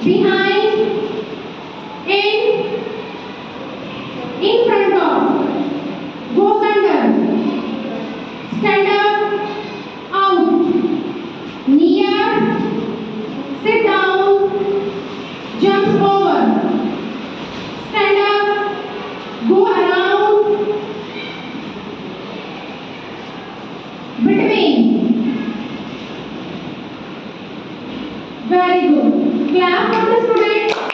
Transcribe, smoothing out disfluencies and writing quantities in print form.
behind, in front of, goes under, stand up, out, near, sit down, jump over, stand up, go around, between. Very good. Clap for the student.